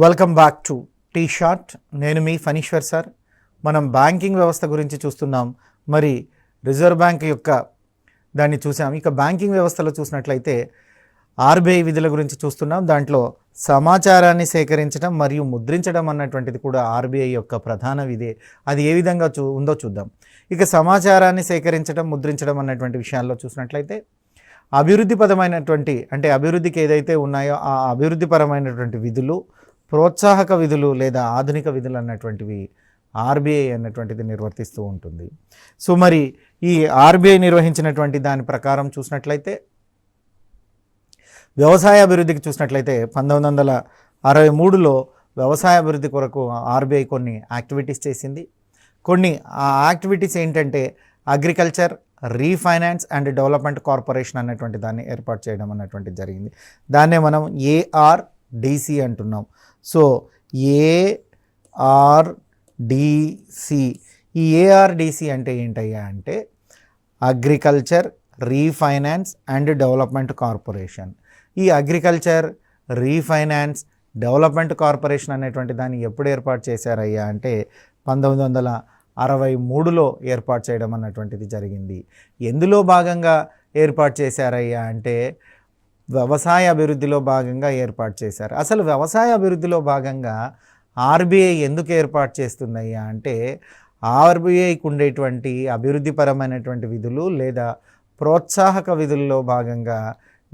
Welcome back to T short. నేను మీ Phanishwar sir. మనం బ్యాంకింగ్ వ్యవస్థ గురించి చూస్తున్నాం. మరి రిజర్వ్ బ్యాంక్ యొక్క దాన్ని చూసాం. ఇక బ్యాంకింగ్ వ్యవస్థలో చూసినట్లయితే ఆర్బీఐ విధుల గురించి చూస్తున్నాం. దాంట్లో సమాచారాన్ని సేకరించడం మరియు ముద్రించడం అన్నటువంటిది కూడా ఆర్బీఐ యొక్క ప్రధాన విధే. అది ఏ విధంగా ఉందో చూద్దాం. ఇక సమాచారాన్ని సేకరించడం, ముద్రించడం అన్నటువంటి విషయాల్లో చూసినట్లయితే అభివృద్ధిపరమైనటువంటి అంటే అభివృద్ధికి ఏదైతే ఉన్నాయో ఆ అభివృద్ధిపరమైనటువంటి విధులు, ప్రోత్సాహక విధులు లేదా ఆధునిక విధులు అన్నటువంటివి ఆర్బీఐ అన్నటువంటిది నిర్వర్తిస్తూ ఉంటుంది. సో మరి ఈ ఆర్బీఐ నిర్వహించినటువంటి దాని ప్రకారం చూసినట్లయితే వ్యవసాయ అభివృద్ధికి చూసినట్లయితే 1963లో వ్యవసాయ అభివృద్ధి కొరకు ఆర్బీఐ కొన్ని యాక్టివిటీస్ చేసింది. కొన్ని ఆ యాక్టివిటీస్ ఏంటంటే agriculture refinance and development corporation అన్నటువంటి దాన్ని ఏర్పాటు చేయడం అన్నటువంటిది జరిగింది. దాన్నే మనం ఏఆర్డిసి అంటున్నాం. సో ఏఆర్డిసి, ఈ ఏఆర్డిసి అంటే ఏంటయ్యా అంటే agriculture refinance and development corporation. ఈ అగ్రికల్చర్ రీఫైనాన్స్ డెవలప్మెంట్ కార్పొరేషన్ అనేటువంటి దాన్ని ఎప్పుడు ఏర్పాటు చేశారయ్యా అంటే 1963లో ఏర్పాటు చేయడం అన్నటువంటిది జరిగింది. ఎందులో భాగంగా ఏర్పాటు చేశారయ్యా అంటే వ్యవసాయ అభివృద్ధిలో భాగంగా ఏర్పాటు చేశారు. అసలు వ్యవసాయ అభివృద్ధిలో భాగంగా ఆర్బీఐ ఎందుకు ఏర్పాటు చేస్తుందయ్యా అంటే ఆర్బీఐకి ఉండేటువంటి అభివృద్ధిపరమైనటువంటి విధులు లేదా ప్రోత్సాహక విధుల్లో భాగంగా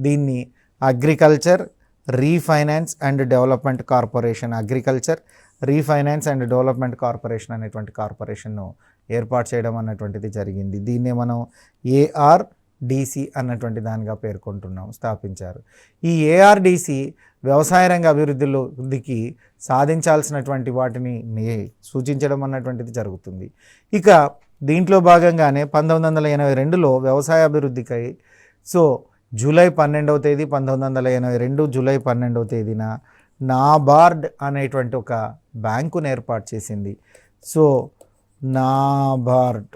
దీన్ని agriculture refinance and development corporation, agriculture refinance and development corporation అనేటువంటి కార్పొరేషన్ను ఏర్పాటు చేయడం అన్నటువంటిది జరిగింది. దీన్నే మనం ఏఆర్డిసి అన్నటువంటి దానిగా పేర్కొంటున్నాం, స్థాపించారు. ఈ ఏఆర్డిసి వ్యవసాయ రంగ అభివృద్ధికి సాధించాల్సినటువంటి వాటిని సూచించడం అన్నటువంటిది జరుగుతుంది. ఇక దీంట్లో భాగంగానే 1982లో వ్యవసాయ అభివృద్ధికై జూలై 12వ తేదీ 1982 జూలై 12వ తేదీన నాబార్డ్ అనేటువంటి ఒక బ్యాంకును ఏర్పాటు చేసింది. So NABARD,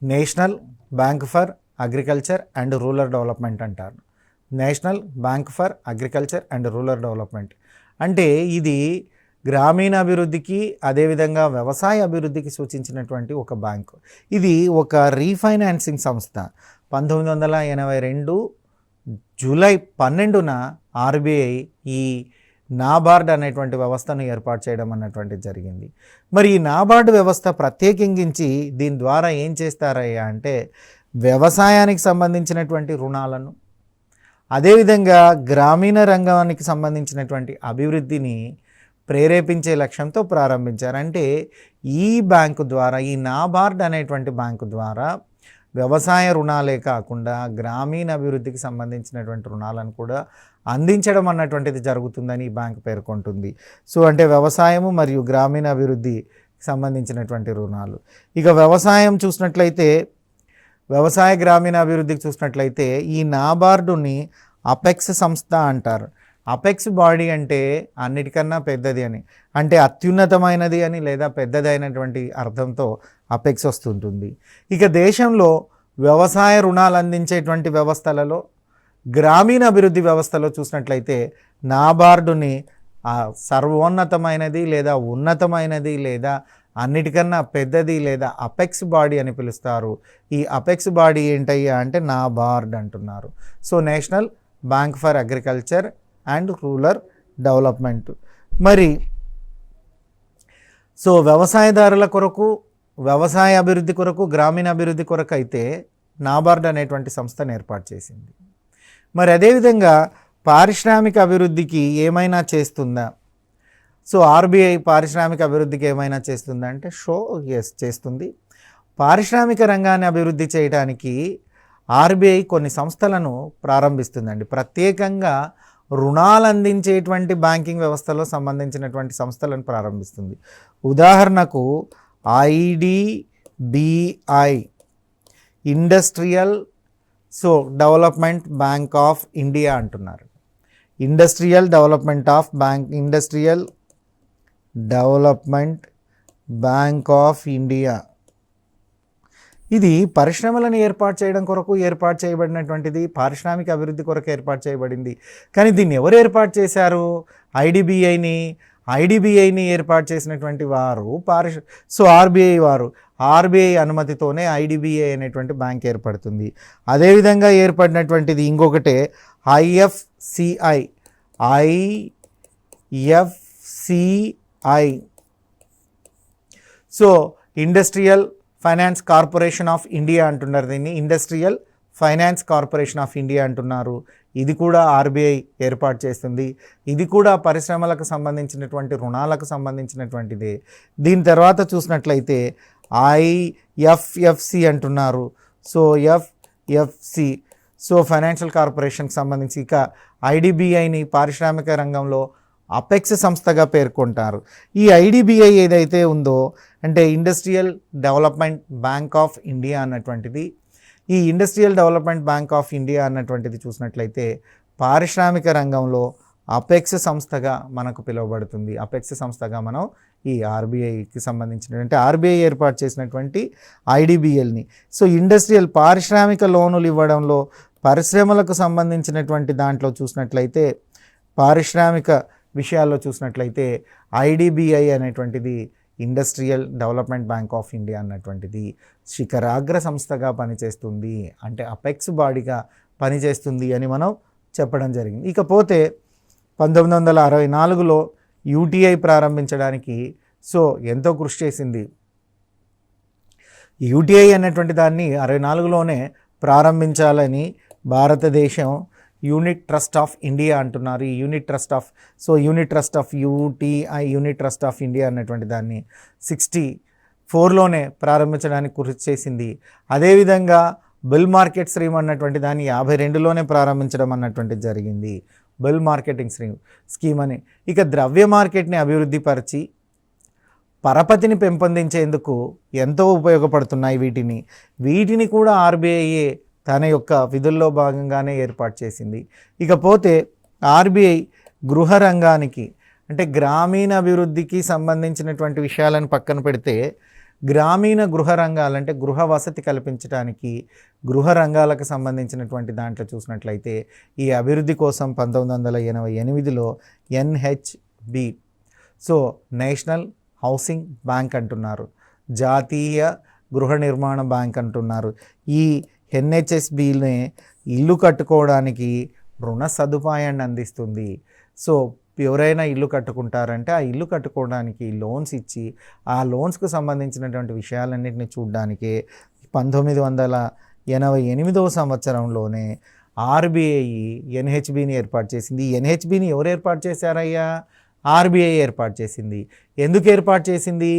national bank for agriculture and rural development అంటారు. National bank for agriculture and rural development అంటే ఇది గ్రామీణాభివృద్ధికి అదేవిధంగా వ్యవసాయ అభివృద్ధికి సూచించినటువంటి ఒక బ్యాంకు. ఇది ఒక రీఫైనాన్సింగ్ సంస్థ. 1982 జూలై 12న ఆర్బీఐ ఈ నాబార్డ్ అనేటువంటి వ్యవస్థను ఏర్పాటు చేయడం అన్నటువంటిది జరిగింది. మరి ఈ నాబార్డ్ వ్యవస్థ ప్రత్యేకించి దీని ద్వారా ఏం చేస్తారయ్యా అంటే వ్యవసాయానికి సంబంధించినటువంటి రుణాలను అదేవిధంగా గ్రామీణ రంగానికి సంబంధించినటువంటి అభివృద్ధిని ప్రేరేపించే లక్ష్యంతో ప్రారంభించారు. అంటే ఈ బ్యాంకు ద్వారా, ఈ నాబార్డ్ అనేటువంటి బ్యాంకు ద్వారా వ్యవసాయ రుణాలే కాకుండా గ్రామీణ అభివృద్ధికి సంబంధించినటువంటి రుణాలను కూడా అందించడం అన్నటువంటిది జరుగుతుందని ఈ బ్యాంకు పేర్కొంటుంది. సో అంటే వ్యవసాయము మరియు గ్రామీణ అభివృద్ధికి సంబంధించినటువంటి రుణాలు. ఇక వ్యవసాయం చూసినట్లయితే వ్యవసాయ గ్రామీణ అభివృద్ధికి చూసినట్లయితే ఈ నాబార్డుని అపెక్స్ సంస్థ అంటారు. అపెక్స్ బాడీ అంటే అన్నిటికన్నా పెద్దది అని, అంటే అత్యున్నతమైనది అని లేదా పెద్దదైనటువంటి అర్థంతో అపెక్స్ వస్తుంటుంది. ఇక దేశంలో వ్యవసాయ రుణాలు అందించేటువంటి వ్యవస్థలలో గ్రామీణ అభివృద్ధి వ్యవస్థలో చూసినట్లయితే నాబార్డుని సర్వోన్నతమైనది లేదా ఉన్నతమైనది లేదా అన్నిటికన్నా పెద్దది లేదా అపెక్స్ బాడీ అని పిలుస్తారు. ఈ అపెక్స్ బాడీ ఏంటయ్యా అంటే నాబార్డ్ అంటున్నారు. So national bank for agriculture and rural development. మరి వ్యవసాయదారుల కొరకు, వ్యవసాయ అభివృద్ధి కొరకు, గ్రామీణ అభివృద్ధి కొరకు అయితే నాబార్డ్ అనేటువంటి సంస్థను ఏర్పాటు చేసింది. మరి అదేవిధంగా పారిశ్రామిక అభివృద్ధికి ఏమైనా చేస్తుందా? ఆర్బీఐ పారిశ్రామిక అభివృద్ధికి ఏమైనా చేస్తుందా అంటే ఎస్ చేస్తుంది. పారిశ్రామిక రంగాన్ని అభివృద్ధి చేయడానికి ఆర్బీఐ కొన్ని సంస్థలను ప్రారంభిస్తుందండి. ప్రత్యేకంగా రుణాలు అందించేటువంటి బ్యాంకింగ్ వ్యవస్థలో సంబంధించినటువంటి సంస్థలను ప్రారంభిస్తుంది. ఉదాహరణకు IDBI, industrial development bank of India అంటున్నారు. Industrial development bank of India. ఇది పరిశ్రమలను ఏర్పాటు చేయడం కొరకు ఏర్పాటు చేయబడినటువంటిది, పారిశ్రామిక అభివృద్ధి కొరకు ఏర్పాటు చేయబడింది. కానీ దీన్ని ఎవరు ఏర్పాటు చేశారు? ఐడిబిఐని ఏర్పాటు చేసినటువంటి వారు సో ఆర్బీఐ వారు. ఆర్బీఐ అనుమతితోనే ఐడిబిఐ అనేటువంటి బ్యాంక్ ఏర్పడుతుంది. అదేవిధంగా ఏర్పడినటువంటిది ఇంకొకటే IFCI. So industrial finance corporation of India అంటున్నారు దీన్ని. Industrial finance corporation of India అంటున్నారు. ఇది కూడా ఆర్బీఐ ఏర్పాటు చేస్తుంది. ఇది కూడా పరిశ్రమలకు సంబంధించినటువంటి రుణాలకు సంబంధించినటువంటిదే. దీని తర్వాత చూసినట్లయితే ఐఎఫ్ఎఫ్సి అంటున్నారు. సో ఎఫ్ఎఫ్సి సో ఫైనాన్షియల్ కార్పొరేషన్కి సంబంధించి. ఇక ఐడిబిఐని పారిశ్రామిక రంగంలో అపెక్స్ సంస్థగా పేర్కొంటారు. ఈ ఐడిబిఐ ఏదైతే ఉందో అంటే industrial development bank of India అన్నటువంటిది. ఈ industrial development bank of India అన్నటువంటిది చూసినట్లయితే పారిశ్రామిక రంగంలో అపెక్స్ సంస్థగా మనకు పిలువబడుతుంది. అపెక్స్ సంస్థగా మనం ఈ ఆర్బీఐకి సంబంధించినటువంటి ఆర్బీఐ ఏర్పాటు చేసినటువంటి ఐడిబిఎల్ని. సో ఇండస్ట్రియల్ పారిశ్రామిక లోనులు ఇవ్వడంలో పరిశ్రమలకు సంబంధించినటువంటి దాంట్లో చూసినట్లయితే పారిశ్రామిక విషయాల్లో చూసినట్లయితే ఐడిబిఐ అనేటువంటిది industrial development bank of India అన్నటువంటిది శిఖరాగ్ర సంస్థగా పనిచేస్తుంది, అంటే అపెక్స్ బాడీగా పనిచేస్తుంది అని మనం చెప్పడం జరిగింది. ఇకపోతే 1964లో యూటీఐ ప్రారంభించడానికి సో ఎంతో కృషి చేసింది. యూటీఐ అనేటువంటి దాన్ని 64లోనే ప్రారంభించాలని భారతదేశం యూనిట్ ట్రస్ట్ ఆఫ్ ఇండియా అంటున్నారు. ఈ unit trust of UTI unit trust of India అన్నటువంటి దాన్ని 64లోనే ప్రారంభించడానికి కృషి చేసింది. అదేవిధంగా బిల్ మార్కెట్ స్కీమ్ అన్నటువంటి దాన్ని 52లోనే ప్రారంభించడం అన్నటువంటిది జరిగింది. బిల్ మార్కెటింగ్ స్కీమ్ అని. ఇక ద్రవ్య మార్కెట్ని అభివృద్ధి పరిచి పరపతిని పెంపొందించేందుకు ఎంతో ఉపయోగపడుతున్నాయి వీటిని కూడా ఆర్బీఐ తన యొక్క విధుల్లో భాగంగానే ఏర్పాటు చేసింది. ఇకపోతే ఆర్బీఐ గృహ రంగానికి అంటే గ్రామీణ అభివృద్ధికి సంబంధించినటువంటి విషయాలను పక్కన పెడితే గ్రామీణ గృహ రంగాలంటే గృహ వసతి కల్పించడానికి గృహ రంగాలకు సంబంధించినటువంటి దాంట్లో చూసినట్లయితే ఈ అభివృద్ధి కోసం 1988లో NHB so national housing bank అంటున్నారు, జాతీయ గృహ నిర్మాణ బ్యాంక్ అంటున్నారు. ఈ ఎన్హెచ్ఎస్బిని ఇల్లు కట్టుకోవడానికి రుణ సదుపాయాన్ని అందిస్తుంది. సో ఎవరైనా ఇల్లు కట్టుకుంటారంటే ఆ ఇల్లు కట్టుకోవడానికి లోన్స్ ఇచ్చి ఆ లోన్స్కు సంబంధించినటువంటి విషయాలన్నింటినీ చూడడానికే 1988వ సంవత్సరంలోనే ఆర్బీఐ ఎన్హెచ్బిని ఏర్పాటు చేసింది. ఎన్హెచ్బిని ఎవరు ఏర్పాటు చేశారయ్యా? ఆర్బీఐ ఏర్పాటు చేసింది. ఎందుకు ఏర్పాటు చేసింది?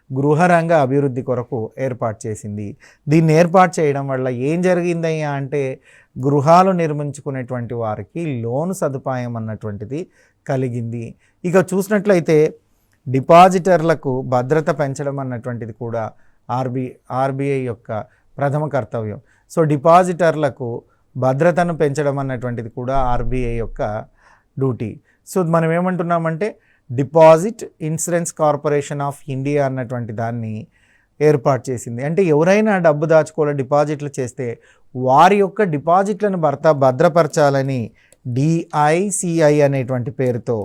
గృహరంగ అభివృద్ధి కొరకు ఏర్పాటు చేసింది. దీన్ని ఏర్పాటు చేయడం వల్ల ఏం జరిగిందయ్యా అంటే గృహాలు నిర్మించుకునేటువంటి వారికి లోను సదుపాయం అన్నటువంటిది కలిగింది. ఇక చూసినట్లయితే డిపాజిటర్లకు భద్రత పెంచడం అన్నటువంటిది కూడా ఆర్బీఐ యొక్క ప్రథమ కర్తవ్యం. సో డిపాజిటర్లకు భద్రతను పెంచడం అన్నటువంటిది కూడా ఆర్బీఐ యొక్క డ్యూటీ. సో మనం ఏమంటున్నామంటే deposit insurance corporation of India అన్నటువంటి దాన్ని ఏర్పాటు చేసింది. అంటే ఎవరైనా డబ్బు డిపాజిట్లు చేస్తే వారి యొక్క డిపాజిట్లను భద్రపరచాలని డిఐసిఐ అనేటువంటి పేరుతో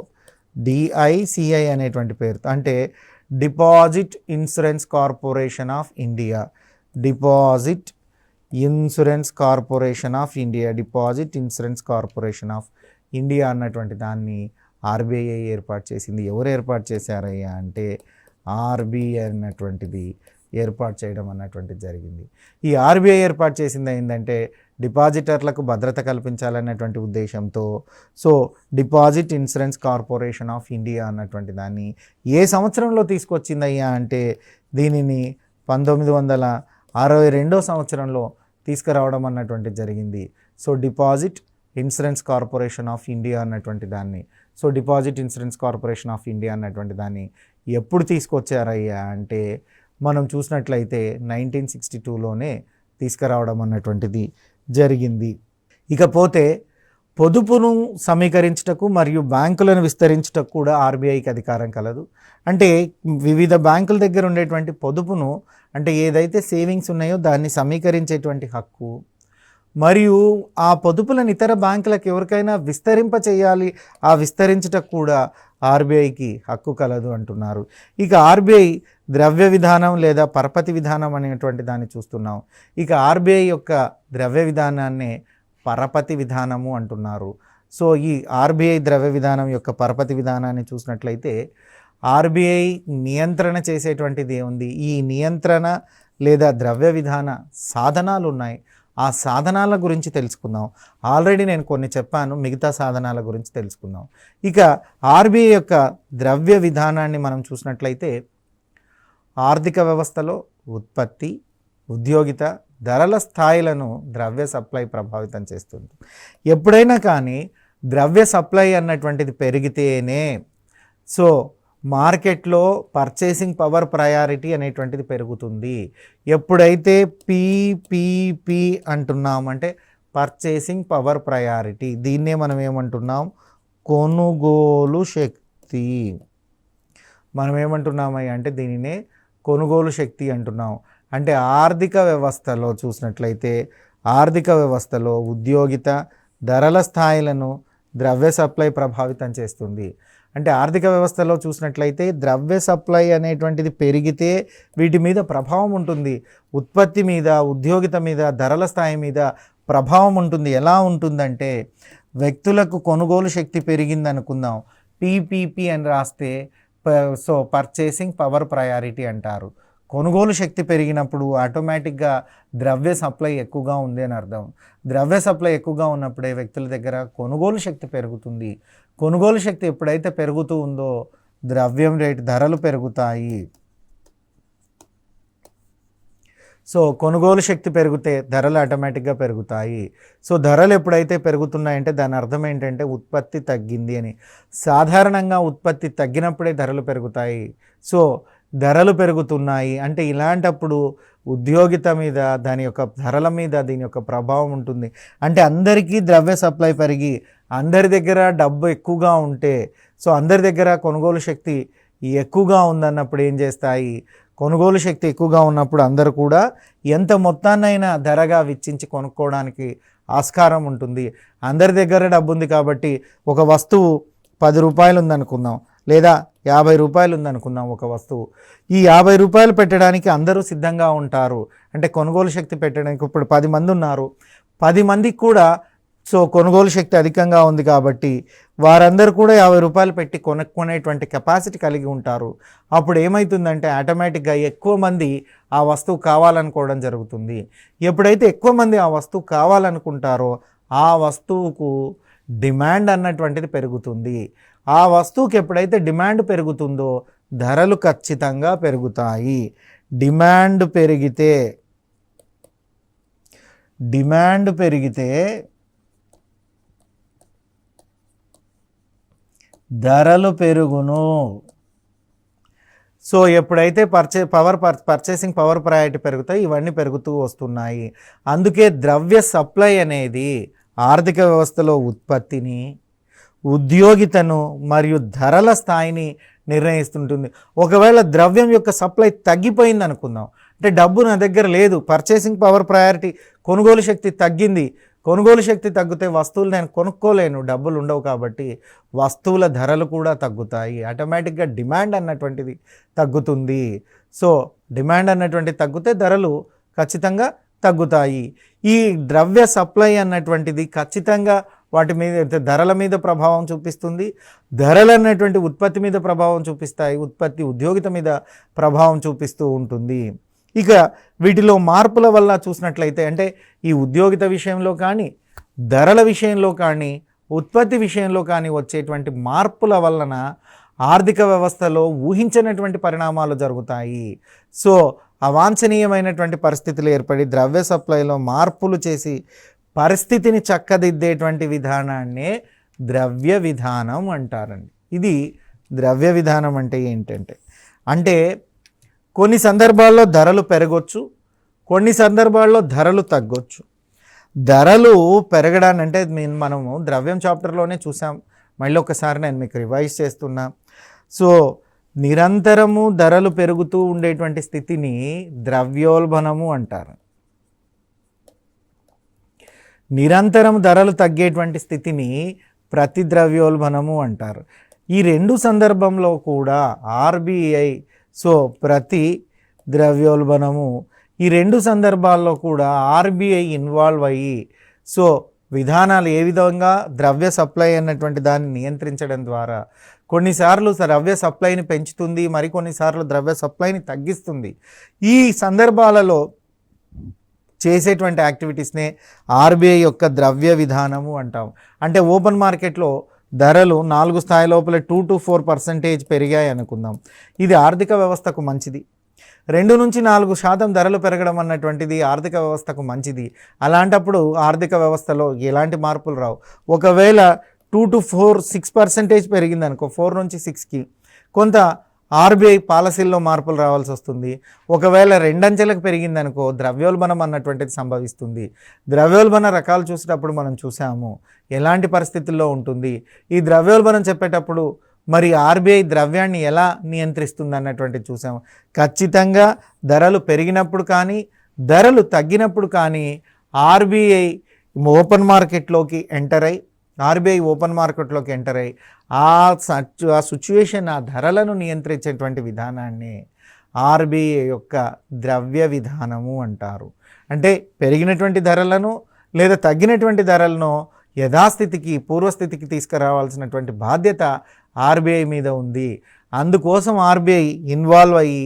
అంటే deposit insurance corporation of India deposit insurance corporation of India అన్నటువంటి దాన్ని ఆర్బీఐ ఏర్పాటు చేసింది. ఎవరు ఏర్పాటు చేశారయ్యా అంటే ఆర్బీఐ అన్నటువంటిది ఏర్పాటు చేయడం అన్నటువంటిది జరిగింది. ఈ ఆర్బీఐ ఏర్పాటు చేసింది ఏంటంటే డిపాజిటర్లకు భద్రత కల్పించాలన్నటువంటి ఉద్దేశంతో so deposit insurance corporation of India అన్నటువంటి దాన్ని ఏ సంవత్సరంలో తీసుకొచ్చిందయ్యా అంటే దీనిని 1962 సంవత్సరంలో తీసుకురావడం అన్నటువంటిది జరిగింది. So deposit insurance corporation of India అన్నటువంటి దాన్ని ఎప్పుడు తీసుకొచ్చారయ్యా అంటే మనం చూసినట్లయితే 1962లోనే తీసుకురావడం అన్నటువంటిది జరిగింది. ఇకపోతే పొదుపును సమీకరించుటకు మరియు బ్యాంకులను విస్తరించుటకు కూడా ఆర్బీఐకి అధికారం కలదు. అంటే వివిధ బ్యాంకుల దగ్గర ఉండేటువంటి పొదుపును, అంటే ఏదైతే సేవింగ్స్ ఉన్నాయో దాన్ని సమీకరించేటువంటి హక్కు, మరియు ఆ పొదుపులను ఇతర బ్యాంకులకు ఎవరికైనా విస్తరింప చేయాలి, ఆ విస్తరించుటకు కూడా ఆర్బీఐకి హక్కు కలదు అంటున్నారు. ఇక ఆర్బీఐ ద్రవ్య విధానం లేదా పరపతి విధానం అనేటువంటి దాన్ని చూస్తున్నాం. ఇక ఆర్బీఐ యొక్క ద్రవ్య విధానాన్నే పరపతి విధానము అంటున్నారు. సో ఈ ఆర్బీఐ ద్రవ్య విధానం యొక్క పరపతి విధానాన్ని చూసినట్లయితే ఆర్బీఐ నియంత్రణ చేసేటువంటిది ఏముంది, ఈ నియంత్రణ లేదా ద్రవ్య విధాన సాధనాలు ఉన్నాయి. ఆ సాధనాల గురించి తెలుసుకుందాం. ఆల్రెడీ నేను కొన్ని చెప్పాను, మిగతా సాధనాల గురించి తెలుసుకుందాం. ఇక ఆర్బీఐ యొక్క ద్రవ్య విధానాన్ని మనం చూసినట్లయితే ఆర్థిక వ్యవస్థలో ఉత్పత్తి, ఉద్యోగిత, ధరల స్థాయిలను ద్రవ్య సప్లై ప్రభావితం చేస్తుంది. ఎప్పుడైనా కానీ ద్రవ్య సప్లై అన్నటువంటిది పెరిగితేనే సో మార్కెట్లో పర్చేసింగ్ పవర్ ప్రయారిటీ అనేటువంటిది పెరుగుతుంది. ఎప్పుడైతే పీపీపీ అంటున్నాం అంటే పర్చేసింగ్ పవర్ ప్రయారిటీ, దీన్నే మనం ఏమంటున్నాం, కొనుగోలు శక్తి. మనం ఏమంటున్నామయ్య అంటే దీనినే కొనుగోలు శక్తి అంటున్నాం. అంటే ఆర్థిక వ్యవస్థలో చూసినట్లయితే ఆర్థిక వ్యవస్థలో ఉద్యోగిత, ధరల స్థాయిలను ద్రవ్య సప్లై ప్రభావితం చేస్తుంది. అంటే ఆర్థిక వ్యవస్థలో చూసినట్లయితే ద్రవ్య సప్లై అనేటువంటిది పెరిగితే వీటి మీద ప్రభావం ఉంటుంది. ఉత్పత్తి మీద, ఉద్యోగిత మీద, ధరల స్థాయి మీద ప్రభావం ఉంటుంది. ఎలా ఉంటుందంటే వ్యక్తులకు కొనుగోలు శక్తి పెరిగింది అనుకుందాం, పీపీపీ అని రాస్తే సో పర్చేసింగ్ పవర్ ప్రయారిటీ అంటారు. కొనుగోలు శక్తి పెరిగినప్పుడు ఆటోమేటిక్గా ద్రవ్య సప్లై ఎక్కువగా ఉంది అని అర్థం. ద్రవ్య సప్లై ఎక్కువగా ఉన్నప్పుడే వ్యక్తుల దగ్గర కొనుగోలు శక్తి పెరుగుతుంది. కొనుగోలు శక్తి ఎప్పుడైతే పెరుగుతూ ఉందో ద్రవ్యం రేటు ధరలు పెరుగుతాయి. సో కొనుగోలు శక్తి పెరిగితే ధరలు ఆటోమేటిక్గా పెరుగుతాయి. సో ధరలు ఎప్పుడైతే పెరుగుతున్నాయంటే దాని అర్థం ఏంటంటే ఉత్పత్తి తగ్గింది అని. సాధారణంగా ఉత్పత్తి తగ్గినప్పుడే ధరలు పెరుగుతాయి. సో ధరలు పెరుగుతున్నాయి అంటే ఇలాంటప్పుడు ఉద్యోగిత మీద, దాని యొక్క ధరల మీద దీని యొక్క ప్రభావం ఉంటుంది. అంటే అందరికీ ద్రవ్య సప్లై పెరిగి అందరి దగ్గర డబ్బు ఎక్కువగా ఉంటే, సో అందరి దగ్గర కొనుగోలు శక్తి ఎక్కువగా ఉందన్నప్పుడు ఏం చేస్తాయి, కొనుగోలు శక్తి ఎక్కువగా ఉన్నప్పుడు అందరూ కూడా ఎంత మొత్తాన్నైనా ధరగా వెచ్చించి కొనుక్కోవడానికి ఆస్కారం ఉంటుంది. అందరి దగ్గర డబ్బు ఉంది కాబట్టి ఒక వస్తువు 10 రూపాయలు ఉందనుకుందాం, లేదా 50 రూపాయలు ఉందనుకుందాం ఒక వస్తువు. ఈ 50 రూపాయలు పెట్టడానికి అందరూ సిద్ధంగా ఉంటారు. అంటే కొనుగోలు శక్తి పెట్టడానికి ఇప్పుడు 10 మంది ఉన్నారు, 10 మందికి కూడా సో కొనుగోలు శక్తి అధికంగా ఉంది కాబట్టి వారందరూ కూడా 50 రూపాయలు పెట్టి కొనుక్కునేటువంటి కెపాసిటీ కలిగి ఉంటారు. అప్పుడు ఏమవుతుందంటే ఆటోమేటిక్గా ఎక్కువ మంది ఆ వస్తువు కావాలనుకోవడం జరుగుతుంది. ఎప్పుడైతే ఎక్కువ మంది ఆ వస్తువు కావాలనుకుంటారో ఆ వస్తువుకు డిమాండ్ అన్నటువంటిది పెరుగుతుంది. ఆ వస్తువుకి ఎప్పుడైతే డిమాండ్ పెరుగుతుందో ధరలు ఖచ్చితంగా పెరుగుతాయి. డిమాండ్ పెరిగితే ధరలు పెరుగును. సో ఎప్పుడైతే పర్చేసింగ్ పవర్ ప్రయారిటీ పెరుగుతాయి, ఇవన్నీ పెరుగుతూ వస్తున్నాయి. అందుకే ద్రవ్య సప్లై అనేది ఆర్థిక వ్యవస్థలో ఉత్పత్తిని, ఉద్యోగితను మరియు ధరల స్థాయిని నిర్ణయిస్తుంటుంది. ఒకవేళ ద్రవ్యం యొక్క సప్లై తగ్గిపోయింది అనుకుందాం, అంటే డబ్బు నా దగ్గర లేదు, పర్చేసింగ్ పవర్ ప్రయారిటీ, కొనుగోలు శక్తి తగ్గింది. కొనుగోలు శక్తి తగ్గితే వస్తువులు నేను కొనుక్కోలేను, డబ్బులు ఉండవు కాబట్టి వస్తువుల ధరలు కూడా తగ్గుతాయి. ఆటోమేటిక్గా డిమాండ్ అన్నటువంటిది తగ్గుతుంది. సో డిమాండ్ అన్నటువంటిది తగ్గితే ధరలు ఖచ్చితంగా తగ్గుతాయి. ఈ ద్రవ్య సప్లై అన్నటువంటిది ఖచ్చితంగా వాటి మీద ధరల మీద ప్రభావం చూపిస్తుంది. ధరలు అన్నటువంటి ఉత్పత్తి మీద ప్రభావం చూపిస్తాయి, ఉత్పత్తి ఉద్యోగిత మీద ప్రభావం చూపిస్తూ ఉంటుంది. ఇక వీటిలో మార్పుల వల్ల చూసినట్లయితే అంటే ఈ ఉద్యోగిత విషయంలో కానీ, ధరల విషయంలో కానీ, ఉత్పత్తి విషయంలో కానీ వచ్చేటువంటి మార్పుల వలన ఆర్థిక వ్యవస్థలో ఊహించినటువంటి పరిణామాలు జరుగుతాయి. సో అవాంఛనీయమైనటువంటి పరిస్థితులు ఏర్పడి ద్రవ్య సప్లైలో మార్పులు చేసి పరిస్థితిని చక్కదిద్దేటువంటి విధానాన్నే ద్రవ్య విధానం అంటారండి. ఇది ద్రవ్య విధానం అంటే ఏంటంటే, అంటే కొన్ని సందర్భాల్లో ధరలు పెరగొచ్చు, కొన్ని సందర్భాల్లో ధరలు తగ్గొచ్చు. ధరలు పెరగడాన్ని అంటే మనము ద్రవ్యం చాప్టర్లోనే చూసాం. మళ్ళీ ఒకసారి నేను మీకు రివైజ్ చేస్తున్నా. సో నిరంతరము ధరలు పెరుగుతూ ఉండేటువంటి స్థితిని ద్రవ్యోల్బణము అంటారు. నిరంతరం ధరలు తగ్గేటువంటి స్థితిని ప్రతిద్రవ్యోల్బణము అంటారు. ఈ రెండు సందర్భంలో కూడా ఆర్బీఐ ప్రతి ద్రవ్యోల్బణము ఈ రెండు సందర్భాల్లో కూడా ఆర్బీఐ ఇన్వాల్వ్ అయ్యి విధానాలు ఏ విధంగా ద్రవ్య సప్లై అన్నటువంటి దాన్ని నియంత్రించడం ద్వారా కొన్నిసార్లు ద్రవ్య సప్లైని పెంచుతుంది, మరికొన్నిసార్లు ద్రవ్య సప్లైని తగ్గిస్తుంది. ఈ సందర్భాలలో చేసేటువంటి యాక్టివిటీస్నే ఆర్బీఐ యొక్క ద్రవ్య విధానము అంటాం. అంటే ఓపెన్ మార్కెట్లో ధరలు 4 స్థాయి లోపల 2 to 4% పెరిగాయి అనుకుందాం. ఇది ఆర్థిక వ్యవస్థకు మంచిది. 2 నుంచి 4% ధరలు పెరగడం అన్నటువంటిది ఆర్థిక వ్యవస్థకు మంచిది. అలాంటప్పుడు ఆర్థిక వ్యవస్థలో ఎలాంటి మార్పులు రావు. ఒకవేళ 2 to 6% పెరిగింది అనుకో, 4 నుంచి 6కి కొంత ఆర్బీఐ పాలసీల్లో మార్పులు రావాల్సి వస్తుంది. ఒకవేళ 2 అంచెలకు పెరిగిందనుకో ద్రవ్యోల్బణం అన్నటువంటిది సంభవిస్తుంది. ద్రవ్యోల్బణ రకాలు చూసేటప్పుడు మనం చూసాము ఎలాంటి పరిస్థితుల్లో ఉంటుంది. ఈ ద్రవ్యోల్బణం చెప్పేటప్పుడు మరి ఆర్బీఐ ద్రవ్యాన్ని ఎలా నియంత్రిస్తుంది అన్నటువంటిది చూసాము. ఖచ్చితంగా ధరలు పెరిగినప్పుడు కానీ ధరలు తగ్గినప్పుడు కానీ ఆర్బీఐ ఓపెన్ మార్కెట్లోకి ఎంటర్ అయ్యి ఆ సిచ్యువేషన్ ఆ ధరలను నియంత్రించేటువంటి విధానాన్ని ఆర్బీఐ యొక్క ద్రవ్య విధానము అంటారు. అంటే పెరిగినటువంటి ధరలను లేదా తగ్గినటువంటి ధరలను యథాస్థితికి పూర్వస్థితికి తీసుకురావాల్సినటువంటి బాధ్యత ఆర్బీఐ మీద ఉంది. అందుకోసం ఆర్బీఐ ఇన్వాల్వ్ అయ్యి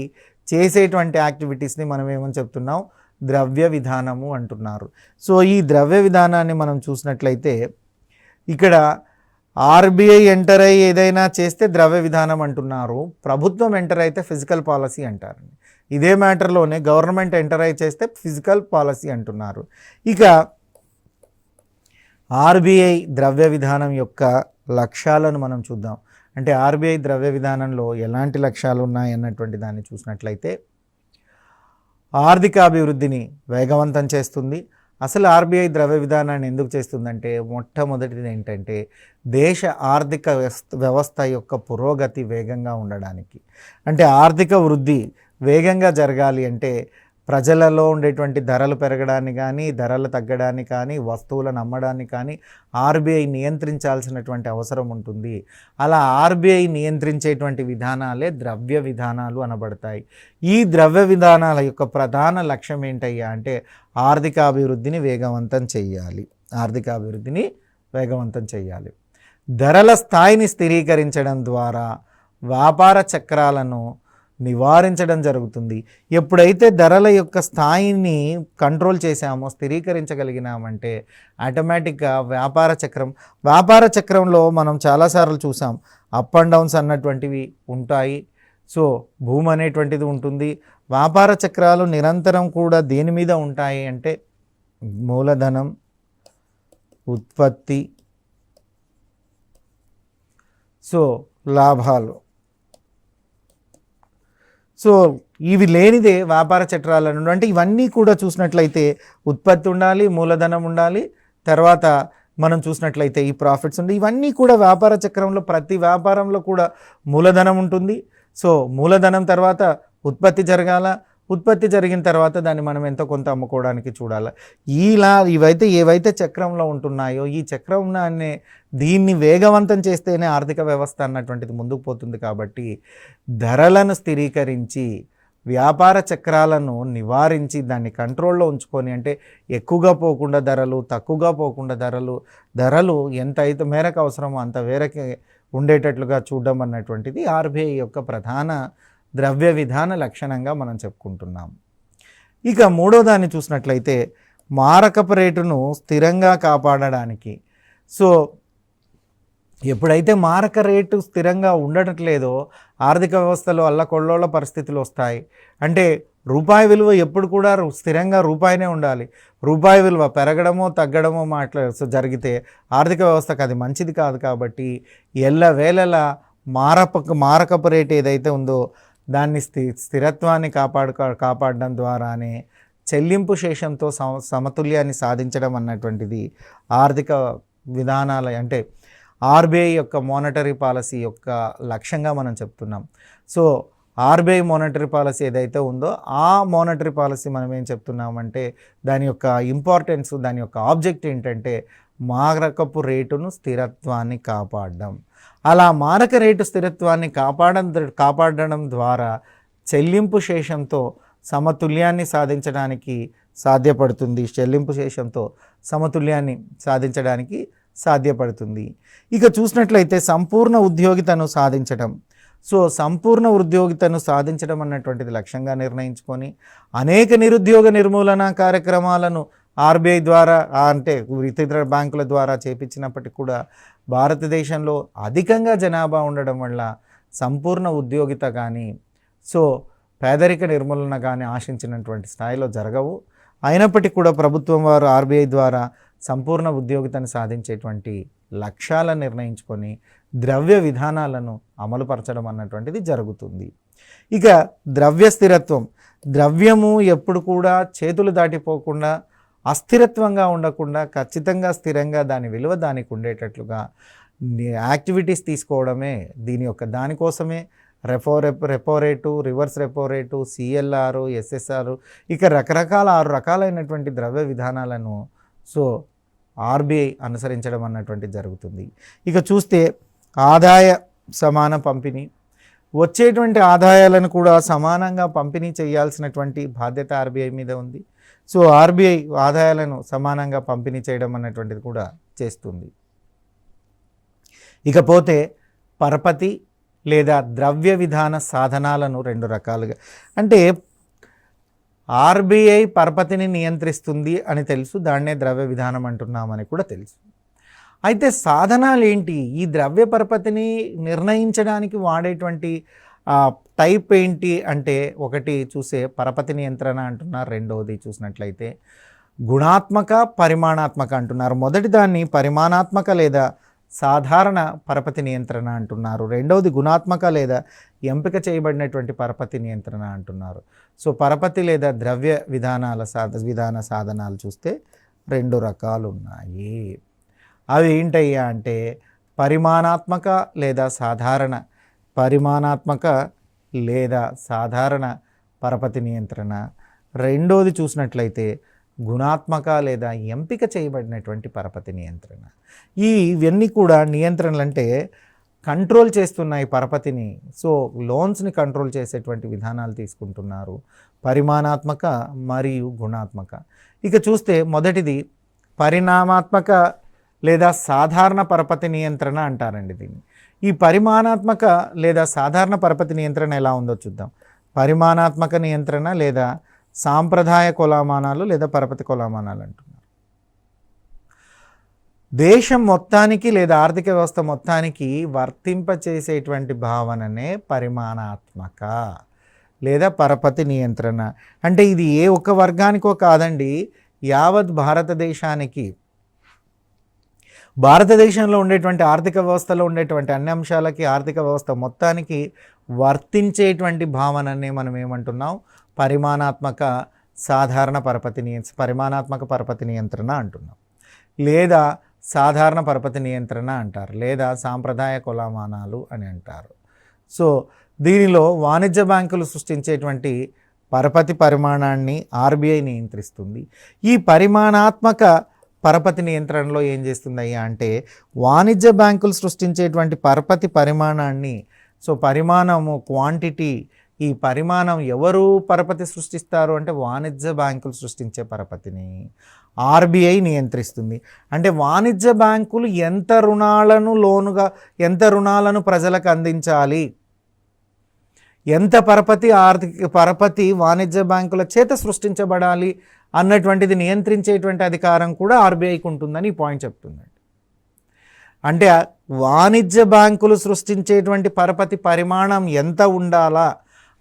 చేసేటువంటి యాక్టివిటీస్ని మనం ఏమని చెప్తున్నాం, ద్రవ్య విధానము అంటున్నారు. ఈ ద్రవ్య విధానాన్ని మనం చూసినట్లయితే ఇక్కడ ఆర్బీఐ ఎంటర్ అయ్యి ఏదైనా చేస్తే ద్రవ్య విధానం అంటున్నారు, ప్రభుత్వం ఎంటర్ అయితే ఫిజికల్ పాలసీ అంటారు. ఇదే మ్యాటర్లోనే గవర్నమెంట్ ఎంటర్ అయ్యి చేస్తే ఫిజికల్ పాలసీ అంటున్నారు. ఇక ఆర్బీఐ ద్రవ్య విధానం యొక్క లక్ష్యాలను మనం చూద్దాం. అంటే ఆర్బీఐ ద్రవ్య విధానంలో ఎలాంటి లక్ష్యాలు ఉన్నాయి అన్నటువంటి దాన్ని చూసినట్లయితే ఆర్థిక అభివృద్ధిని వేగవంతం చేస్తుంది. అసలు ఆర్బీఐ ద్రవ్య విధానాన్ని ఎందుకు చేస్తుందంటే మొట్టమొదటిది ఏంటంటే దేశ ఆర్థిక వ్యవస్థ యొక్క పురోగతి వేగంగా ఉండడానికి. అంటే ఆర్థిక వృద్ధి వేగంగా జరగాలి అంటే ప్రజలలో ఉండేటువంటి ధరలు పెరగడాన్ని కానీ ధరలు తగ్గడాన్ని కానీ వస్తువులను అమ్మడాన్ని కానీ ఆర్బీఐ నియంత్రించాల్సినటువంటి అవసరం ఉంటుంది. అలా ఆర్బీఐ నియంత్రించేటువంటి విధానాలే ద్రవ్య విధానాలు అనబడతాయి. ఈ ద్రవ్య విధానాల యొక్క ప్రధాన లక్ష్యం ఏంటయ్యా అంటే ఆర్థిక అభివృద్ధిని వేగవంతం చేయాలి. ధరల స్థాయిని స్థిరీకరించడం ద్వారా వ్యాపార చక్రాలను నివారించడం జరుగుతుంది. ఎప్పుడైతే ధరల యొక్క స్థాయిని కంట్రోల్ చేసామో, స్థిరీకరించగలిగినామంటే ఆటోమేటిక్గా వ్యాపార చక్రంలో మనం చాలాసార్లు చూసాం అప్ అండ్ డౌన్స్ అన్నటువంటివి ఉంటాయి. భూమి అనేటువంటిది ఉంటుంది. వ్యాపార చక్రాలు నిరంతరం కూడా దేని మీద ఉంటాయి అంటే మూలధనం, ఉత్పత్తి, లాభాలు. ఇవి లేనిదే వ్యాపార చక్రాలను అంటే ఇవన్నీ కూడా చూసినట్లయితే ఉత్పత్తి ఉండాలి, మూలధనం ఉండాలి, తర్వాత మనం చూసినట్లయితే ఈ ప్రాఫిట్స్ ఉండి ఇవన్నీ కూడా వ్యాపార చక్రంలో ప్రతి వ్యాపారంలో కూడా మూలధనం ఉంటుంది. మూలధనం తర్వాత ఉత్పత్తి జరగాల, ఉత్పత్తి జరిగిన తర్వాత దాన్ని మనం ఎంతో కొంత అమ్ముకోవడానికి చూడాలి. ఏవైతే చక్రంలో ఉంటున్నాయో ఈ చక్రంనే దీన్ని వేగవంతం చేస్తేనే ఆర్థిక వ్యవస్థ అన్నటువంటిది ముందుకు పోతుంది. కాబట్టి ధరలను స్థిరీకరించి వ్యాపార చక్రాలను నివారించి దాన్ని కంట్రోల్లో ఉంచుకొని అంటే ఎక్కువగా పోకుండా ధరలు, తక్కువగా పోకుండా ధరలు ఎంత అయితే మేరకు అవసరమో అంత మేరకే ఉండేటట్లుగా చూడడం అన్నటువంటిది ఆర్బీఐ యొక్క ప్రధాన ద్రవ్య విధాన లక్షణంగా మనం చెప్పుకుంటున్నాం. ఇక మూడో దాన్ని చూసినట్లయితే మారకపు రేటును స్థిరంగా కాపాడడానికి. ఎప్పుడైతే మారక రేటు స్థిరంగా ఉండట్లేదో ఆర్థిక వ్యవస్థలో అల్లకొల్లోల పరిస్థితులు వస్తాయి. అంటే రూపాయి విలువ ఎప్పుడు కూడా స్థిరంగా రూపాయినే ఉండాలి. రూపాయి విలువ పెరగడమో తగ్గడమో జరిగితే ఆర్థిక వ్యవస్థకు అది మంచిది కాదు. కాబట్టి ఎల్లవేళలా మారకపు రేటు ఏదైతే ఉందో దాన్ని స్థిరత్వాన్ని కాపాడడం ద్వారానే చెల్లింపు శేషంతో సమతుల్యాన్ని సాధించడం అన్నటువంటిది ఆర్థిక విధానాల అంటే ఆర్బీఐ యొక్క మానిటరీ పాలసీ యొక్క లక్ష్యంగా మనం చెప్తున్నాం. సో ఆర్బీఐ మానిటరీ పాలసీ ఏదైతే ఉందో ఆ మానిటరీ పాలసీ మనం ఏం చెప్తున్నామంటే దాని యొక్క ఇంపార్టెన్స్, దాని యొక్క ఆబ్జెక్ట్ ఏంటంటే మారకపు రేటును స్థిరత్వాన్ని కాపాడడం. అలా మారక రేటు స్థిరత్వాన్ని కాపాడడం ద్వారా చెల్లింపు శేషంతో సమతుల్యాన్ని సాధించడానికి సాధ్యపడుతుంది. చెల్లింపు శేషంతో సమతుల్యాన్ని సాధించడానికి సాధ్యపడుతుంది. ఇక చూసినట్లయితే సంపూర్ణ ఉద్యోగితను సాధించడం. సో సంపూర్ణ ఉద్యోగితను సాధించడం అన్నటువంటిది లక్ష్యంగా నిర్ణయించుకొని అనేక నిరుద్యోగ నిర్మూలన కార్యక్రమాలను ఆర్బీఐ ద్వారా అంటే ఇతర బ్యాంకుల ద్వారా చేపించినప్పటికీ కూడా భారతదేశంలో అధికంగా జనాభా ఉండడం వల్ల సంపూర్ణ ఉద్యోగిత కానీ సో పేదరిక నిర్మూలన కానీ ఆశించినటువంటి స్థాయిలో జరగవు. అయినప్పటికీ కూడా ప్రభుత్వం వారు ఆర్బీఐ ద్వారా సంపూర్ణ ఉద్యోగితను సాధించేటువంటి లక్ష్యాలను నిర్ణయించుకొని ద్రవ్య విధానాలను అమలుపరచడం అన్నటువంటిది జరుగుతుంది. ఇక ద్రవ్య స్థిరత్వం, ద్రవ్యము ఎప్పుడు కూడా చేతులు దాటిపోకుండా అస్థిరత్వంగా ఉండకుండా ఖచ్చితంగా స్థిరంగా దాని విలువ దానికి ఉండేటట్లుగా యాక్టివిటీస్ తీసుకోవడమే దానికోసమే repo rate, reverse repo rate, CLR, SSR, ఇక రకరకాల 6 రకాలైనటువంటి ద్రవ్య విధానాలను సో ఆర్బీఐ అనుసరించడం అన్నటువంటి జరుగుతుంది. ఇక చూస్తే ఆదాయ సమాన పంపిణీ, వచ్చేటువంటి ఆదాయాలను కూడా సమానంగా పంపిణీ చేయాల్సినటువంటి బాధ్యత ఆర్బీఐ మీద ఉంది. సో ఆర్బీఐ ఆదాయాలను సమానంగా పంపిణీ చేయడం అన్నటువంటిది కూడా చేస్తుంది. ఇకపోతే పరపతి లేదా ద్రవ్య విధాన సాధనాలను 2 రకాలుగా అంటే ఆర్బీఐ పరపతిని నియంత్రిస్తుంది అని తెలుసు, దాన్నే ద్రవ్య విధానం అంటున్నామని కూడా తెలుసు. అయితే సాధనాలు ఏంటి? ఈ ద్రవ్య పరపతిని నిర్ణయించడానికి వాడేటువంటి టైప్ ఏంటి అంటే ఒకటి చూసే పరపతి నియంత్రణ అంటున్నారు, రెండవది చూసినట్లయితే గుణాత్మక పరిమాణాత్మక అంటున్నారు. మొదటి దాన్ని పరిమాణాత్మక లేదా సాధారణ పరపతి నియంత్రణ అంటున్నారు, రెండవది గుణాత్మక లేదా ఎంపిక చేయబడినటువంటి పరపతి నియంత్రణ అంటున్నారు. సో పరపతి లేదా ద్రవ్య విధాన సాధనాలు చూస్తే 2 రకాలు ఉన్నాయి. అవి ఏంటయ్యా అంటే పరిమాణాత్మక లేదా సాధారణ పరపతి నియంత్రణ, రెండోది చూసినట్లయితే గుణాత్మక లేదా ఎంపిక చేయబడినటువంటి పరపతి నియంత్రణ. ఇవన్నీ కూడా నియంత్రణలు అంటే కంట్రోల్ చేస్తున్నాయి పరపతిని. సో లోన్స్ని కంట్రోల్ చేసేటువంటి విధానాలు తీసుకుంటున్నారు, పరిమాణాత్మక మరియు గుణాత్మక. ఇక చూస్తే మొదటిది పరిణామాత్మక లేదా సాధారణ పరపతి నియంత్రణ అంటారండి దీన్ని. ఈ పరిమాణాత్మక లేదా సాధారణ పరపతి నియంత్రణ ఎలా ఉందో చూద్దాం. పరిమాణాత్మక నియంత్రణ లేదా సాంప్రదాయ కొలమానాలు లేదా పరపతి కొలమానాలు అంటున్నారు. దేశం మొత్తానికి లేదా ఆర్థిక వ్యవస్థ మొత్తానికి వర్తింపచేసేటువంటి భావననే పరిమాణాత్మక లేదా పరపతి నియంత్రణ. అంటే ఇది ఏ ఒక్క వర్గానికో కాదండి, యావత్ భారతదేశంలో ఉండేటువంటి ఆర్థిక వ్యవస్థలో ఉండేటువంటి అన్ని అంశాలకి ఆర్థిక వ్యవస్థ మొత్తానికి వర్తించేటువంటి భావననే మనం ఏమంటున్నాం? పరిమాణాత్మక పరపతి నియంత్రణ అంటున్నాం, లేదా సాధారణ పరపతి నియంత్రణ అంటారు, లేదా సాంప్రదాయ కొలమానాలు అని అంటారు. సో దీనిలో వాణిజ్య బ్యాంకులు సృష్టించేటువంటి పరపతి పరిమాణాన్ని ఆర్బీఐ నియంత్రిస్తుంది. ఈ పరిమాణాత్మక పరపతి నియంత్రణలో ఏం చేస్తుందయ్యా అంటే వాణిజ్య బ్యాంకులు సృష్టించేటువంటి పరపతి పరిమాణాన్ని, సో పరిమాణము క్వాంటిటీ, ఈ పరిమాణం ఎవరు పరపతి సృష్టిస్తారు అంటే వాణిజ్య బ్యాంకులు సృష్టించే పరపతిని ఆర్బీఐ నియంత్రిస్తుంది. అంటే వాణిజ్య బ్యాంకులు ఎంత రుణాలను ప్రజలకు అందించాలి, ఎంత పరపతి వాణిజ్య బ్యాంకుల చేత సృష్టించబడాలి అన్నటువంటిది నియంత్రించేటువంటి అధికారం కూడా ఆర్బీఐకి ఉంటుందని ఈ పాయింట్ చెప్తుందండి. అంటే వాణిజ్య బ్యాంకులు సృష్టించేటువంటి పరపతి పరిమాణం ఎంత ఉండాలా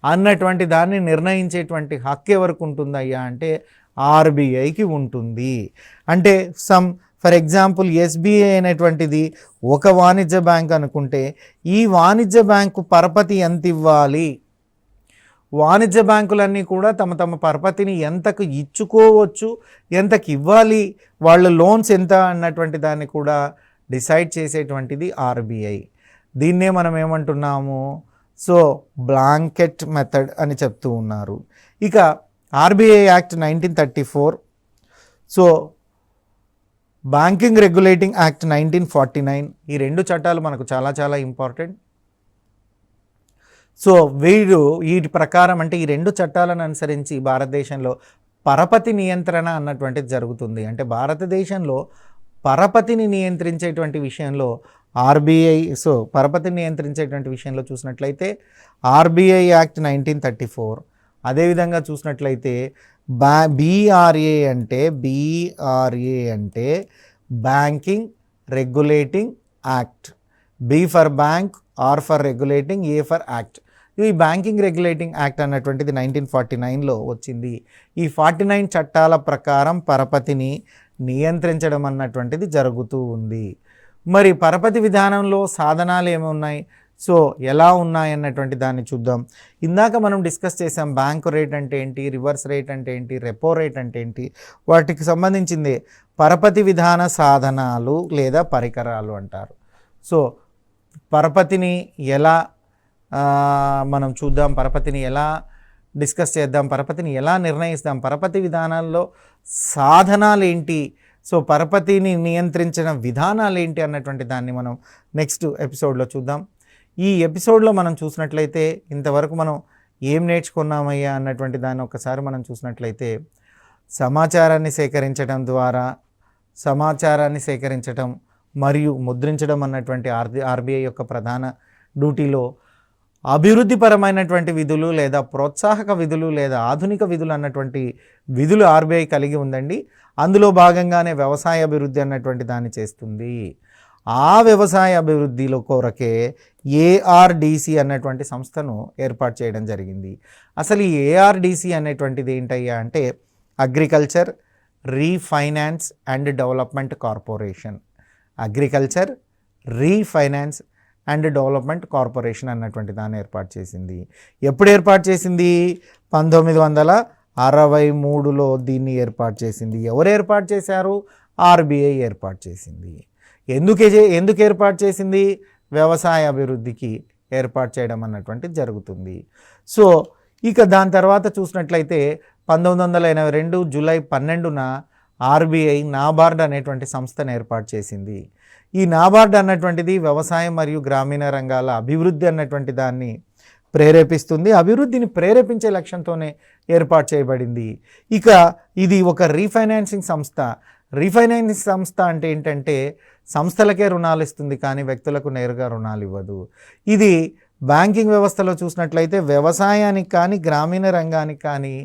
అన్నటువంటి దాన్ని నిర్ణయించేటువంటి హక్కు ఎవరికి ఉంటుందయ్యా అంటే ఆర్బీఐకి ఉంటుంది. అంటే ఫర్ ఎగ్జాంపుల్ ఎస్బీఐ అనేటువంటిది ఒక వాణిజ్య బ్యాంక్ అనుకుంటే ఈ వాణిజ్య బ్యాంకు పరపతి ఎంత ఇవ్వాలి, వాణిజ్య బ్యాంకులన్నీ కూడా తమ తమ పరపతిని ఎంతకు ఇచ్చుకోవచ్చు, ఎంతకు ఇవ్వాలి, వాళ్ళ లోన్స్ ఎంత అన్నటువంటి దాన్ని కూడా డిసైడ్ చేసేటువంటిది ఆర్బీఐ. దీన్నే మనం ఏమంటున్నాము, సో బ్లాంకెట్ మెథడ్ అని చెప్తూ ఉన్నారు. ఇక RBI act 1934, so banking regulating act 1949, ఈ రెండు చట్టాలు మనకు చాలా చాలా ఇంపార్టెంట్. సో వీటి ప్రకారం అంటే ఈ రెండు చట్టాలను అనుసరించి భారతదేశంలో పరపతి నియంత్రణ అన్నటువంటిది జరుగుతుంది. అంటే భారతదేశంలో పరపతిని నియంత్రించేటువంటి విషయంలో ఆర్బీఐ, సో పరపతిని నియంత్రించేటువంటి విషయంలో చూసినట్లయితే ఆర్బీఐ యాక్ట్ 1934, అదేవిధంగా చూసినట్లయితే బీఆర్ఏ అంటే banking regulating act. B for bank, R for regulating, A for act. ఈ బ్యాంకింగ్ రెగ్యులేటింగ్ యాక్ట్ అన్నటువంటిది 1949లో వచ్చింది. ఈ 49 చట్టాల ప్రకారం పరపతిని నియంత్రించడం అన్నటువంటిది జరుగుతూ ఉంది. మరి పరపతి విధానంలో సాధనాలు ఏమున్నాయి, సో ఎలా ఉన్నాయి అన్నటువంటి దాన్ని చూద్దాం. ఇందాక మనం డిస్కస్ చేసాం బ్యాంకు రేట్ అంటే ఏంటి, రివర్స్ రేట్ అంటే ఏంటి, రెపో రేట్ అంటే ఏంటి, వాటికి సంబంధించింది పరపతి విధాన సాధనాలు లేదా పరికరాలు అంటారు. సో పరపతిని ఎలా మనం చూద్దాం, పరపతిని ఎలా డిస్కస్ చేద్దాం, పరపతిని ఎలా నిర్ణయిస్తాం, పరపతి విధానాల్లో సాధనాలు ఏంటి, సో పరపతిని నియంత్రించిన విధానాలు ఏంటి అన్నటువంటి దాన్ని మనం నెక్స్ట్ ఎపిసోడ్లో చూద్దాం. ఈ ఎపిసోడ్లో మనం చూసినట్లయితే ఇంతవరకు మనం ఏం నేర్చుకున్నామయ్యా అన్నటువంటి దాన్ని ఒకసారి మనం చూసినట్లయితే సమాచారాన్ని సేకరించడం మరియు ముద్రించడం అన్నటువంటి ఆర్బీఐ యొక్క ప్రధాన డ్యూటీలో అభివృద్ధిపరమైనటువంటి విధులు లేదా ప్రోత్సాహక విధులు లేదా ఆధునిక విధులు అన్నటువంటి విధులు ఆర్బీఐ కలిగి ఉందండి. అందులో భాగంగానే వ్యవసాయ అభివృద్ధి అన్నటువంటి దాన్ని చేస్తుంది. ఆ వ్యవసాయ అభివృద్ధిలో కొరకే ఏఆర్డిసి అన్నటువంటి సంస్థను ఏర్పాటు చేయడం జరిగింది. అసలు ఈ ఏఆర్డిసి అనేటువంటిది ఏంటయ్యా అంటే agriculture refinance and development corporation. Agriculture refinance and development corporation అన్నటువంటి దాన్ని ఏర్పాటు చేసింది. ఎప్పుడు ఏర్పాటు చేసింది? 1963లో దీన్ని ఏర్పాటు చేసింది. ఎవరు ఏర్పాటు చేశారు? ఆర్బీఐ ఏర్పాటు చేసింది. ఎందుకు ఏర్పాటు చేసింది? వ్యవసాయ అభివృద్ధికి ఏర్పాటు చేయడం అన్నటువంటిది జరుగుతుంది. సో ఇక దాని తర్వాత చూసినట్లయితే 1982 జూలై 12న ఆర్బీఐ నాబార్డ్ అనేటువంటి సంస్థను ఏర్పాటు చేసింది. ఈ నాబార్డ్ అన్నటువంటిది వ్యవసాయం మరియు గ్రామీణ రంగాల అభివృద్ధి అన్నటువంటి దాన్ని ప్రేరేపిస్తుంది. అభివృద్ధిని ప్రేరేపించే లక్ష్యంతోనే ఏర్పాటు చేయబడింది. ఇక ఇది ఒక రీఫైనాన్సింగ్ సంస్థ. రీఫైనాన్సింగ్ సంస్థ అంటే ఏంటంటే సంస్థలకే రుణాలు ఇస్తుంది కానీ వ్యక్తులకు నేరుగా రుణాలు ఇవ్వదు. ఇది బ్యాంకింగ్ వ్యవస్థలో చూసినట్లయితే వ్యవసాయానికి కానీ గ్రామీణ రంగానికి కానీ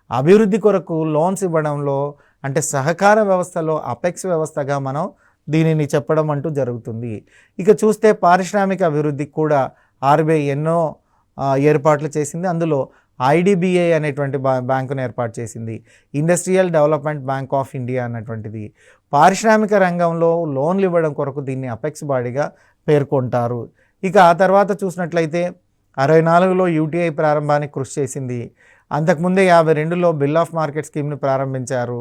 అభివృద్ధి కొరకు లోన్స్ ఇవ్వడంలో అంటే సహకార వ్యవస్థలో అపెక్స్ వ్యవస్థగా మనం దీనిని చెప్పడం అంటూ జరుగుతుంది. ఇక చూస్తే పారిశ్రామిక అభివృద్ధికి కూడా ఆర్బీఐ ఎన్నో ఏర్పాట్లు చేసింది. అందులో ఐడిబిఐ అనేటువంటి బ్యాంకును ఏర్పాటు చేసింది. Industrial development bank of India అన్నటువంటిది. పారిశ్రామిక రంగంలో లోన్లు ఇవ్వడం కొరకు దీన్ని అపెక్స్ బాడీగా పేర్కొంటారు. ఇక ఆ తర్వాత చూసినట్లయితే 64లో యూటీఐ ప్రారంభానికి కృషి చేసింది. అంతకుముందే 52లో బిల్ ఆఫ్ మార్కెట్ స్కీమ్ని ప్రారంభించారు.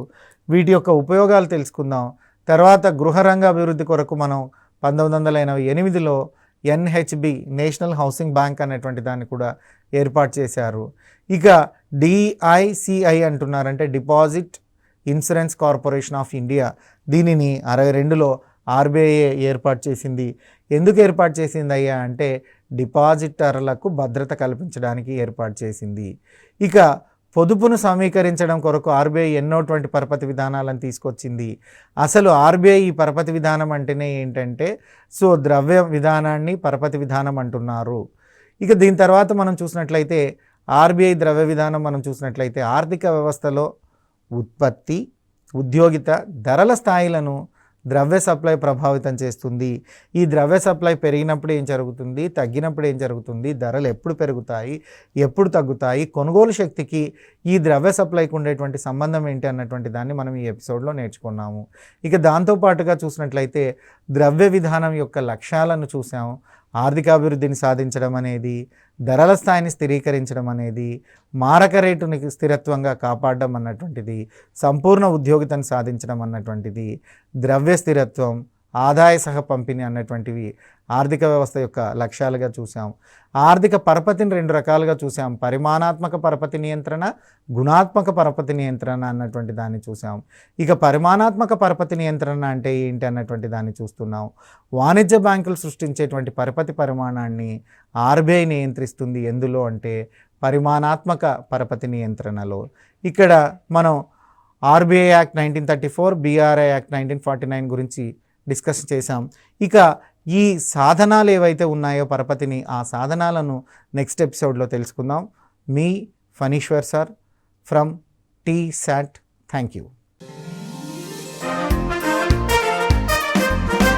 వీటి యొక్క ఉపయోగాలు తెలుసుకుందాం. తర్వాత గృహరంగ అభివృద్ధి కొరకు మనం 1988లో ఎన్హెచ్బి నేషనల్ హౌసింగ్ బ్యాంక్ అనేటువంటి దాన్ని కూడా ఏర్పాటు చేశారు. ఇక డిఐసిఐ అంటున్నారంటే deposit insurance corporation of India. దీనిని 62లో ఆర్బీఐ ఏర్పాటు చేసింది. ఎందుకు ఏర్పాటు చేసింది అయ్యా అంటే డిపాజిటర్లకు భద్రత కల్పించడానికి ఏర్పాటు చేసింది. ఇక పొదుపును సమీకరించడం కొరకు ఆర్బీఐ ఎన్నోటువంటి పరపతి విధానాలను తీసుకొచ్చింది. అసలు ఆర్బీఐ ఈ పరపతి విధానం అంటేనే ఏంటంటే సో ద్రవ్య విధానాన్ని పరపతి విధానం అంటున్నారు. ఇక దీని తర్వాత మనం చూసినట్లయితే ఆర్బీఐ ద్రవ్య విధానం మనం చూసినట్లయితే ఆర్థిక వ్యవస్థలో ఉత్పత్తి, ఉద్యోగిత, ధరల స్థాయిలను ద్రవ్య సప్లై ప్రభావితం చేస్తుంది. ఈ ద్రవ్య సప్లై పెరిగినప్పుడు ఏం జరుగుతుంది, తగ్గినప్పుడు ఏం జరుగుతుంది, ధరలు ఎప్పుడు పెరుగుతాయి, ఎప్పుడు తగ్గుతాయి, కొనుగోలు శక్తికి ఈ ద్రవ్య సప్లైకి ఉండేటువంటి సంబంధం ఏంటి అన్నటువంటి దాన్ని మనం ఈ ఎపిసోడ్లో నేర్చుకున్నాము. ఇక దాంతోపాటుగా చూసినట్లయితే ద్రవ్య విధానం యొక్క లక్ష్యాలను చూసాము. ఆర్థికాభివృద్ధిని సాధించడం అనేది, ధరల స్థాయిని స్థిరీకరించడం అనేది, మారక రేటుని స్థిరత్వంగా కాపాడడం అన్నటువంటిది, సంపూర్ణ ఉద్యోగితను సాధించడం అన్నటువంటిది, ద్రవ్య స్థిరత్వం, ఆదాయ సహ పంపిణీ అన్నటువంటివి ఆర్థిక వ్యవస్థ యొక్క లక్ష్యాలుగా చూసాం. ఆర్థిక పరపతిని 2 రకాలుగా చూసాం. పరిమాణాత్మక పరపతి నియంత్రణ, గుణాత్మక పరపతి నియంత్రణ అన్నటువంటి దాన్ని చూసాం. ఇక పరిమాణాత్మక పరపతి నియంత్రణ అంటే ఏంటి అన్నటువంటి దాన్ని చూస్తున్నాం. వాణిజ్య బ్యాంకులు సృష్టించేటువంటి పరపతి పరిమాణాన్ని ఆర్బీఐ నియంత్రిస్తుంది. ఎందులో అంటే పరిమాణాత్మక పరపతి నియంత్రణలో. ఇక్కడ మనం ఆర్బీఐ యాక్ట్ 1934, బీఆర్ఐ యాక్ట్ 1949 గురించి డిస్కస్ చేసాం. ఇక ఈ సాధనాలు ఏవైతే ఉన్నాయో పరపతిని, ఆ సాధనాలను నెక్స్ట్ ఎపిసోడ్లో తెలుసుకుందాం. మీ Phaneeswar sir from TSAT. Thank you.